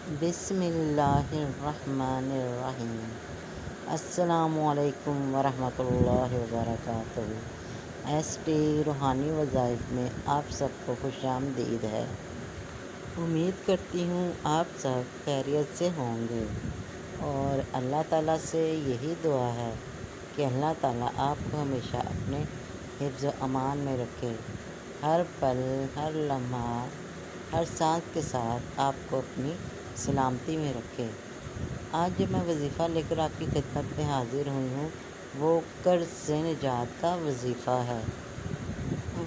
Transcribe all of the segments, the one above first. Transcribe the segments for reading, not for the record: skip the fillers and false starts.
بسم اللہ الرحمن الرحیم۔ السلام علیکم ورحمۃ اللہ وبرکاتہ۔ ایس ٹی روحانی وظائف میں آپ سب کو خوش آمدید ہے۔ امید کرتی ہوں آپ سب خیریت سے ہوں گے اور اللہ تعالیٰ سے یہی دعا ہے کہ اللہ تعالیٰ آپ کو ہمیشہ اپنے حفظ و امان میں رکھے، ہر پل، ہر لمحہ، ہر سانس کے ساتھ آپ کو اپنی سلامتی میں رکھے۔ آج جو میں وظیفہ لے کر آپ کی خدمت میں حاضر ہوئی ہوں وہ قرض سے نجات کا وظیفہ ہے۔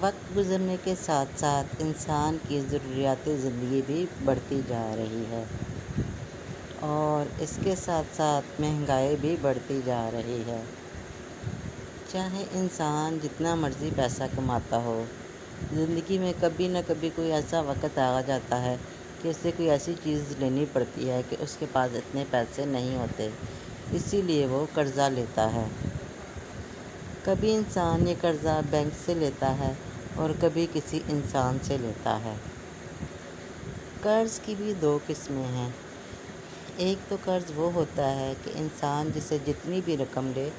وقت گزرنے کے ساتھ ساتھ انسان کی ضروریات زندگی بھی بڑھتی جا رہی ہے اور اس کے ساتھ ساتھ مہنگائی بھی بڑھتی جا رہی ہے۔ چاہے انسان جتنا مرضی پیسہ کماتا ہو، زندگی میں کبھی نہ کبھی کوئی ایسا وقت آ جاتا ہے کہ اسے کوئی ایسی چیز لینی پڑتی ہے کہ اس کے پاس اتنے پیسے نہیں ہوتے، اسی لیے وہ قرضہ لیتا ہے۔ کبھی انسان یہ قرضہ بینک سے لیتا ہے اور کبھی کسی انسان سے لیتا ہے۔ قرض کی بھی دو قسمیں ہیں۔ ایک تو قرض وہ ہوتا ہے کہ انسان جسے جتنی بھی رقم لے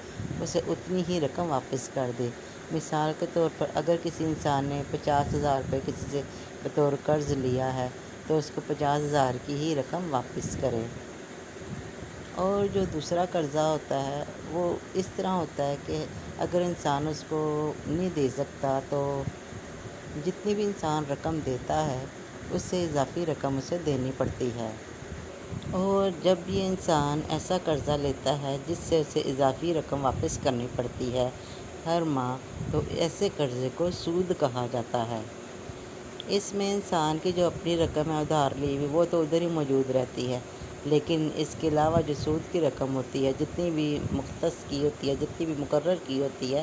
اسے اتنی ہی رقم واپس کر دے۔ مثال کے طور پر اگر کسی انسان نے 50,000 روپے کسی سے بطور قرض لیا ہے تو اس کو 50,000 کی ہی رقم واپس کرے۔ اور جو دوسرا قرضہ ہوتا ہے وہ اس طرح ہوتا ہے کہ اگر انسان اس کو نہیں دے سکتا تو جتنی بھی انسان رقم دیتا ہے اس سے اضافی رقم اسے دینی پڑتی ہے۔ اور جب یہ انسان ایسا قرضہ لیتا ہے جس سے اسے اضافی رقم واپس کرنی پڑتی ہے ہر ماہ، تو ایسے قرضے کو سود کہا جاتا ہے۔ اس میں انسان کی جو اپنی رقم ہے ادھار لی ہوئی وہ تو ادھر ہی موجود رہتی ہے، لیکن اس کے علاوہ جو سود کی رقم ہوتی ہے، جتنی بھی مختص کی ہوتی ہے، جتنی بھی مقرر کی ہوتی ہے،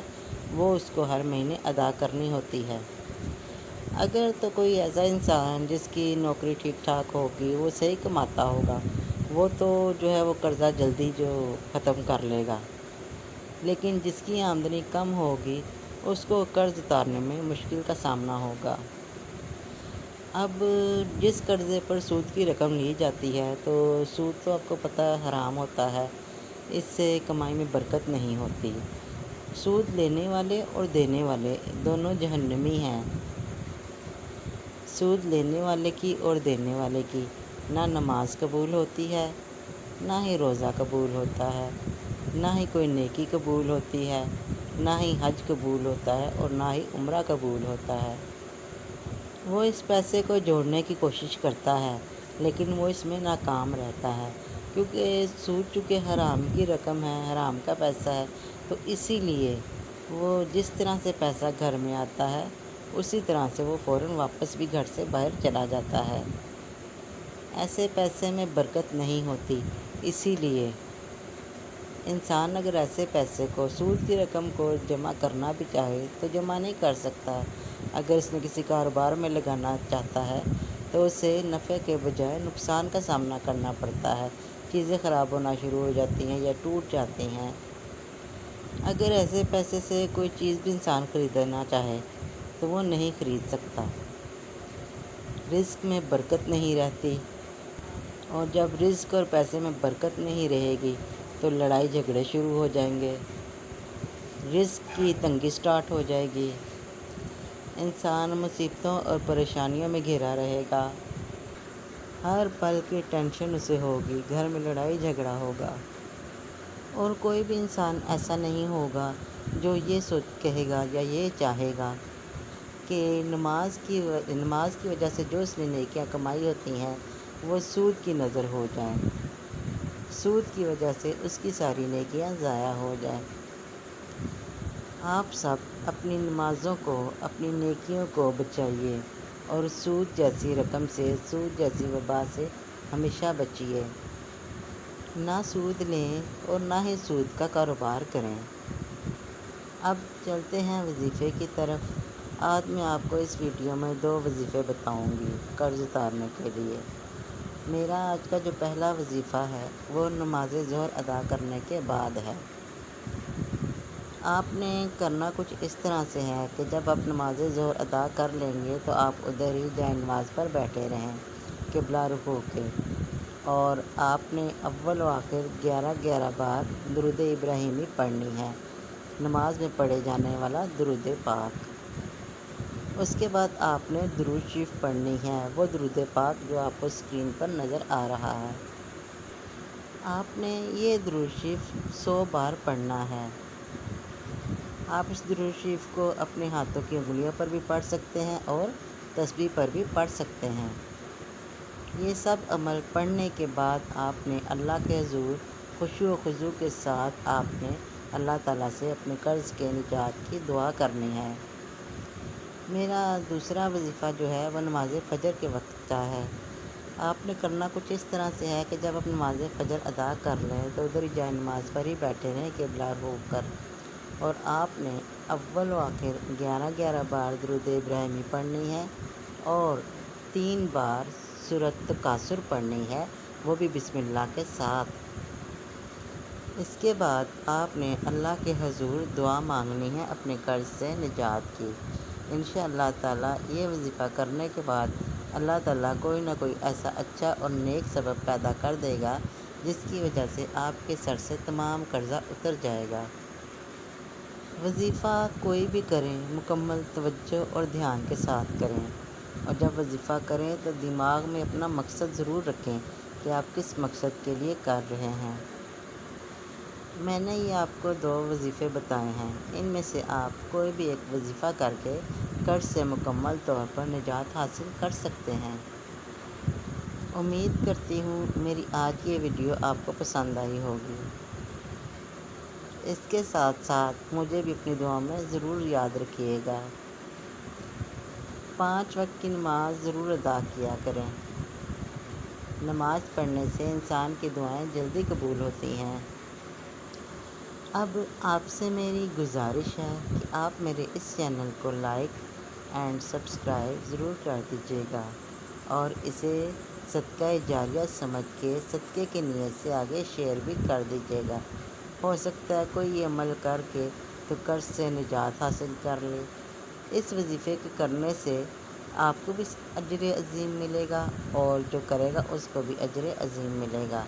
وہ اس کو ہر مہینے ادا کرنی ہوتی ہے۔ اگر تو کوئی ایسا انسان جس کی نوکری ٹھیک ٹھاک ہوگی، وہ صحیح کماتا ہوگا، وہ تو جو ہے وہ قرضہ جلدی جو ختم کر لے گا، لیکن جس کی آمدنی کم ہوگی اس کو قرض اتارنے میں مشکل کا سامنا ہوگا۔ اب جس قرضے پر سود کی رقم لی جاتی ہے تو سود تو آپ کو پتہ حرام ہوتا ہے، اس سے کمائی میں برکت نہیں ہوتی۔ سود لینے والے اور دینے والے دونوں جہنمی ہیں۔ سود لینے والے کی اور دینے والے کی نہ نماز قبول ہوتی ہے، نہ ہی روزہ قبول ہوتا ہے، نہ ہی کوئی نیکی قبول ہوتی ہے، نہ ہی حج قبول ہوتا ہے اور نہ ہی عمرہ قبول ہوتا ہے۔ وہ اس پیسے کو جوڑنے کی کوشش کرتا ہے لیکن وہ اس میں ناکام رہتا ہے، کیونکہ سود چونکہ حرام کی رقم ہے، حرام کا پیسہ ہے، تو اسی لیے وہ جس طرح سے پیسہ گھر میں آتا ہے اسی طرح سے وہ فوراً واپس بھی گھر سے باہر چلا جاتا ہے۔ ایسے پیسے میں برکت نہیں ہوتی، اسی لیے انسان اگر ایسے پیسے کو، سود کی رقم کو جمع کرنا بھی چاہے تو جمع نہیں کر سکتا۔ اگر اس نے کسی کاروبار میں لگانا چاہتا ہے تو اسے نفع کے بجائے نقصان کا سامنا کرنا پڑتا ہے، چیزیں خراب ہونا شروع ہو جاتی ہیں یا ٹوٹ جاتی ہیں۔ اگر ایسے پیسے سے کوئی چیز بھی انسان خریدنا چاہے تو وہ نہیں خرید سکتا۔ رزق میں برکت نہیں رہتی، اور جب رزق اور پیسے میں برکت نہیں رہے گی تو لڑائی جھگڑے شروع ہو جائیں گے، رزق کی تنگی سٹارٹ ہو جائے گی، انسان مصیبتوں اور پریشانیوں میں گھرا رہے گا، ہر پل کی ٹینشن اسے ہوگی، گھر میں لڑائی جھگڑا ہوگا، اور کوئی بھی انسان ایسا نہیں ہوگا جو یہ کہے گا یا یہ چاہے گا کہ نماز کی وجہ سے جو اس نے نیکیاں کمائی ہوتی ہیں وہ سود کی نظر ہو جائیں، سود کی وجہ سے اس کی ساری نیکیاں ضائع ہو جائیں۔ آپ سب اپنی نمازوں کو، اپنی نیکیوں کو بچائیے اور سود جیسی رقم سے، سود جیسی وبا سے ہمیشہ بچیے۔ نہ سود لیں اور نہ ہی سود کا کاروبار کریں۔ اب چلتے ہیں وظیفے کی طرف۔ آج میں آپ کو اس ویڈیو میں 2 وظیفے بتاؤں گی قرض اتارنے کے لیے۔ میرا آج کا جو پہلا وظیفہ ہے وہ نماز ظہر ادا کرنے کے بعد ہے۔ آپ نے کرنا کچھ اس طرح سے ہے کہ جب آپ نماز ظہر ادا کر لیں گے تو آپ ادھر ہی جائے نماز پر بیٹھے رہیں قبلہ رخ ہو کے، اور آپ نے اول و آخر 11 بار درود ابراہیمی پڑھنی ہے، نماز میں پڑھے جانے والا درود پاک۔ اس کے بعد آپ نے درود شریف پڑھنی ہے، وہ درود پاک جو آپ کو اسکرین پر نظر آ رہا ہے۔ آپ نے یہ درود شریف 100 بار پڑھنا ہے۔ آپ اس درود شریف کو اپنے ہاتھوں کی انگلیوں پر بھی پڑھ سکتے ہیں اور تسبیح پر بھی پڑھ سکتے ہیں۔ یہ سب عمل پڑھنے کے بعد آپ نے اللہ کے حضور خشوع و خضوع کے ساتھ آپ نے اللہ تعالیٰ سے اپنے قرض کے نجات کی دعا کرنی ہے۔ میرا دوسرا وظیفہ جو ہے وہ نماز فجر کے وقت کا ہے۔ آپ نے کرنا کچھ اس طرح سے ہے کہ جب آپ نماز فجر ادا کر لیں تو ادھر ہی جائے نماز پر ہی بیٹھے رہیں قبلہ ہو کر، اور آپ نے اول و آخر 11 بار درود ابراہیمی پڑھنی ہے اور 3 بار سورۃ تکاثر پڑھنی ہے، وہ بھی بسم اللہ کے ساتھ۔ اس کے بعد آپ نے اللہ کے حضور دعا مانگنی ہے اپنے قرض سے نجات کی۔ انشاءاللہ تعالیٰ یہ وظیفہ کرنے کے بعد اللہ تعالیٰ کوئی نہ کوئی ایسا اچھا اور نیک سبب پیدا کر دے گا جس کی وجہ سے آپ کے سر سے تمام قرضہ اتر جائے گا۔ وظیفہ کوئی بھی کریں مکمل توجہ اور دھیان کے ساتھ کریں، اور جب وظیفہ کریں تو دماغ میں اپنا مقصد ضرور رکھیں کہ آپ کس مقصد کے لیے کر رہے ہیں۔ میں نے یہ آپ کو 2 وظیفے بتائے ہیں، ان میں سے آپ کوئی بھی ایک وظیفہ کر کے قرض سے مکمل طور پر نجات حاصل کر سکتے ہیں۔ امید کرتی ہوں میری آج کی یہ ویڈیو آپ کو پسند آئی ہوگی۔ اس کے ساتھ ساتھ مجھے بھی اپنی دعاؤں میں ضرور یاد رکھیے گا۔ 5 وقت کی نماز ضرور ادا کیا کریں۔ نماز پڑھنے سے انسان کی دعائیں جلدی قبول ہوتی ہیں۔ اب آپ سے میری گزارش ہے کہ آپ میرے اس چینل کو لائک اینڈ سبسکرائب ضرور کر دیجیے گا، اور اسے صدقہ جاریہ سمجھ کے صدقے کی نیت سے آگے شیئر بھی کر دیجیے گا۔ ہو سکتا ہے کوئی یہ عمل کر کے تو قرض سے نجات حاصل کر لے۔ اس وظیفے کے کرنے سے آپ کو بھی اجر عظیم ملے گا اور جو کرے گا اس کو بھی اجر عظیم ملے گا۔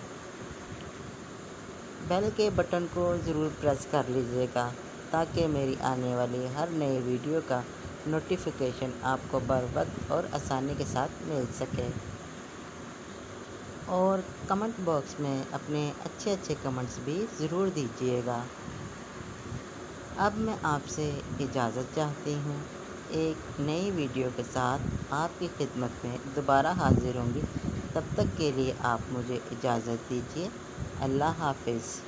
بیل کے بٹن کو ضرور پریس کر لیجیے گا تاکہ میری آنے والی ہر نئی ویڈیو کا نوٹیفیکیشن آپ کو بر وقت اور آسانی کے ساتھ مل سکے۔ اور کمنٹ باکس میں اپنے اچھے کمنٹس بھی ضرور دیجیے گا۔ اب میں آپ سے اجازت چاہتی ہوں، ایک نئی ویڈیو کے ساتھ آپ کی خدمت میں دوبارہ حاضر ہوں گی۔ تب تک کے لیے آپ مجھے اجازت دیجیے۔ اللہ حافظ۔